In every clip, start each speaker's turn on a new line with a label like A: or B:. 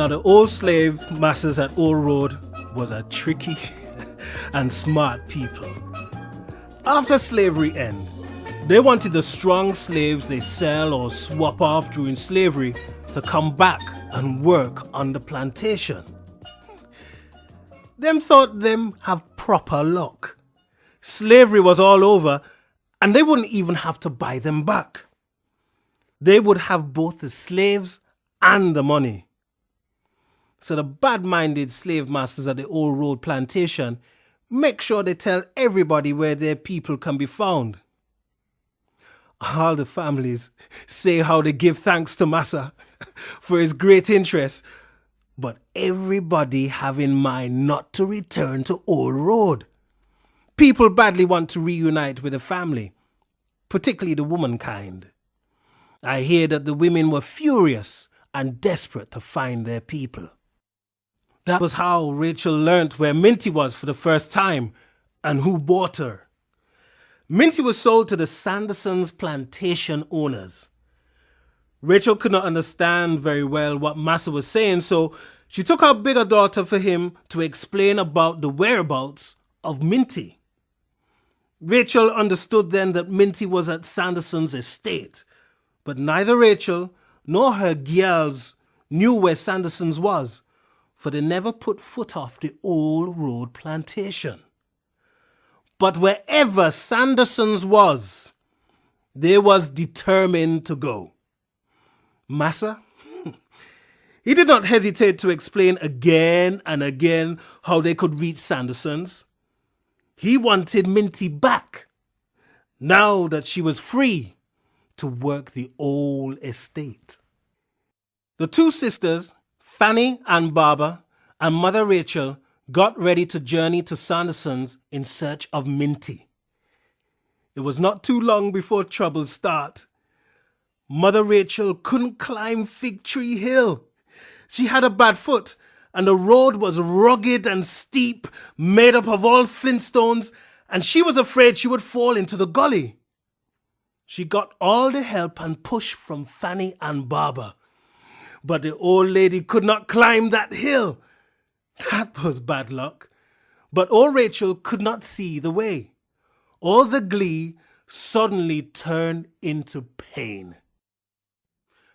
A: Now the old slave masters at Old Road was a tricky and smart people. After slavery ended, they wanted the strong slaves they sell or swap off during slavery to come back and work on the plantation. Them thought them have proper luck. Slavery was all over and they wouldn't even have to buy them back. They would have both the slaves and the money. So the bad-minded slave masters at the Old Road plantation make sure they tell everybody where their people can be found. All the families say how they give thanks to Massa for his great interest, but everybody have in mind not to return to Old Road. People badly want to reunite with the family, particularly the womankind. I hear that the women were furious and desperate to find their people. That was how Rachel learnt where Minty was for the first time and who bought her. Minty was sold to the Sandersons' plantation owners. Rachel could not understand very well what Massa was saying, so she took her bigger daughter for him to explain about the whereabouts of Minty. Rachel understood then that Minty was at Sanderson's estate, but neither Rachel nor her girls knew where Sanderson's was, for they never put foot off the Old Road plantation. But wherever Sanderson's was, they was determined to go. Massa? He did not hesitate to explain again and again how they could reach Sanderson's. He wanted Minty back, now that she was free to work the old estate. The two sisters, Fanny and Barbara, and Mother Rachel got ready to journey to Sanderson's in search of Minty. It was not too long before trouble started. Mother Rachel couldn't climb Fig Tree Hill. She had a bad foot, and the road was rugged and steep, made up of all flintstones, and she was afraid she would fall into the gully. She got all the help and push from Fanny and Barbara, but the old lady could not climb that hill. That was bad luck. But old Rachel could not see the way. All the glee suddenly turned into pain.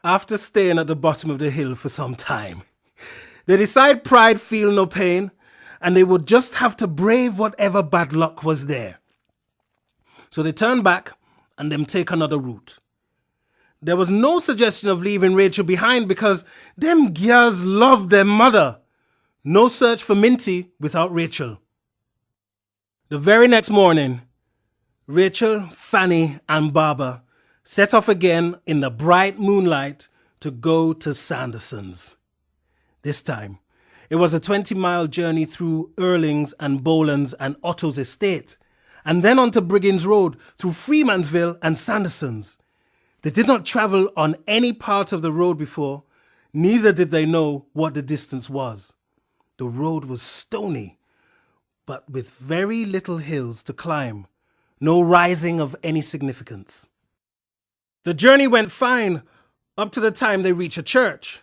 A: After staying at the bottom of the hill for some time, they decided pride feel no pain and they would just have to brave whatever bad luck was there. So they turned back and them take another route. There was no suggestion of leaving Rachel behind because them girls loved their mother. No search for Minty without Rachel. The very next morning, Rachel, Fanny and Barbara set off again in the bright moonlight to go to Sanderson's. This time, it was a 20-mile journey through Erling's and Boland's and Otto's estate, and then onto Briggins Road through Freemansville and Sanderson's. They did not travel on any part of the road before, neither did they know what the distance was. The road was stony, but with very little hills to climb, no rising of any significance. The journey went fine up to the time they reached a church.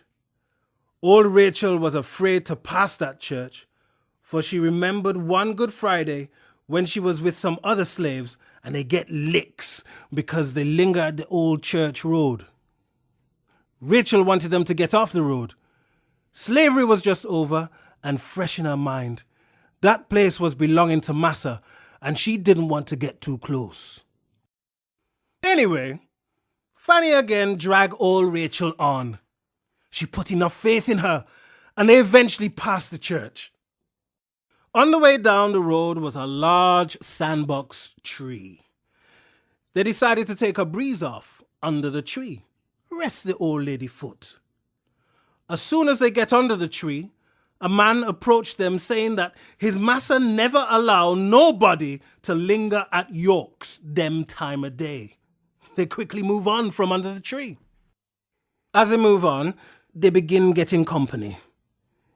A: Old Rachel was afraid to pass that church, for she remembered one Good Friday when she was with some other slaves and they get licks because they linger at the old church road. Rachel wanted them to get off the road. Slavery was just over and fresh in her mind. That place was belonging to Massa and she didn't want to get too close. Anyway, Fanny again dragged old Rachel on. She put enough faith in her and they eventually passed the church. On the way down the road was a large sandbox tree. They decided to take a breeze off under the tree, rest the old lady foot. As soon as they get under the tree, a man approached them saying that his massa never allow nobody to linger at York's them time of day. They quickly move on from under the tree. As they move on, they begin getting company.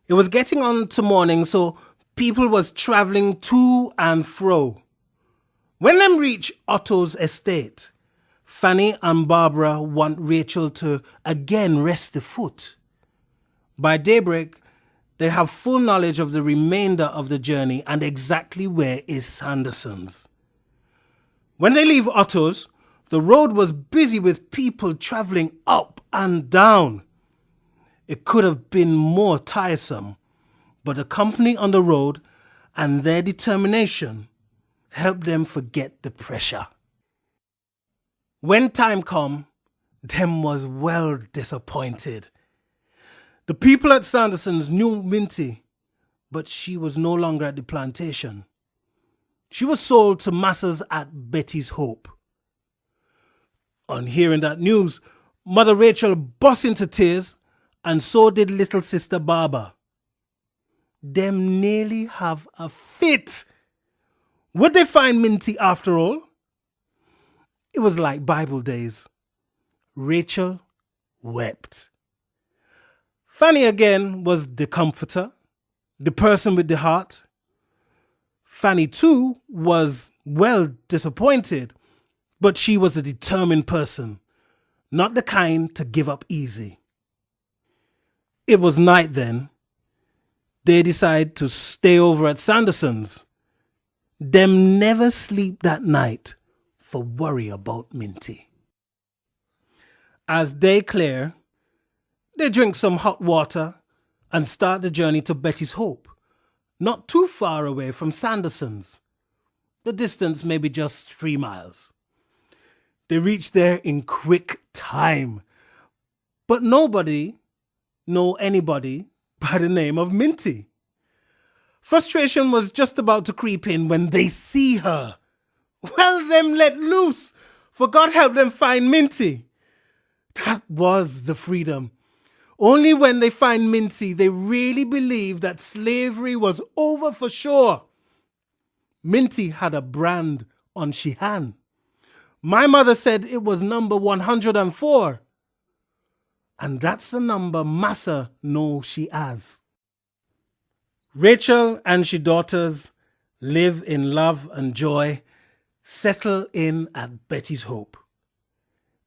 A: It was getting on to morning, so people was travelling to and fro. When them reach Otto's estate, Fanny and Barbara want Rachel to again rest the foot. By daybreak, they have full knowledge of the remainder of the journey and exactly where is Sanderson's. When they leave Otto's, the road was busy with people travelling up and down. It could have been more tiresome, but the company on the road and their determination helped them forget the pressure. When time come, them was well disappointed. The people at Sanderson's knew Minty, but she was no longer at the plantation. She was sold to Massers at Betty's Hope. On hearing that news, Mother Rachel burst into tears, and so did little sister Barbara. Them nearly have a fit. Would they find Minty after all? It was like Bible days. Rachel wept. Fanny again was the comforter, the person with the heart. Fanny too was well disappointed, but she was a determined person, not the kind to give up easy. It was night then. They decided to stay over at Sanderson's. Them never sleep that night for worry about Minty. As day clear, they drink some hot water and start the journey to Betty's Hope, not too far away from Sanderson's. The distance may be just 3 miles. They reach there in quick time, but nobody know anybody by the name of Minty. Frustration was just about to creep in when they see her. Well, them let loose, for God help them find Minty. That was the freedom. Only when they find Minty, they really believe that slavery was over for sure. Minty had a brand on she hand. My mother said it was number 104. And that's the number Massa know she has. Rachel and she daughters live in love and joy, settle in at Betty's Hope.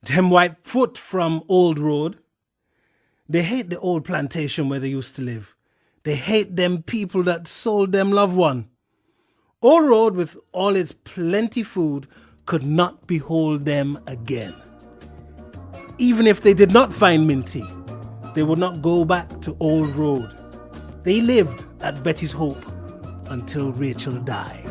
A: Them white foot from Old Road. They hate the old plantation where they used to live. They hate them people that sold them loved one. Old Road with all its plenty food could not behold them again. Even if they did not find Minty, they would not go back to Old Road. They lived at Betty's Hope until Rachel died.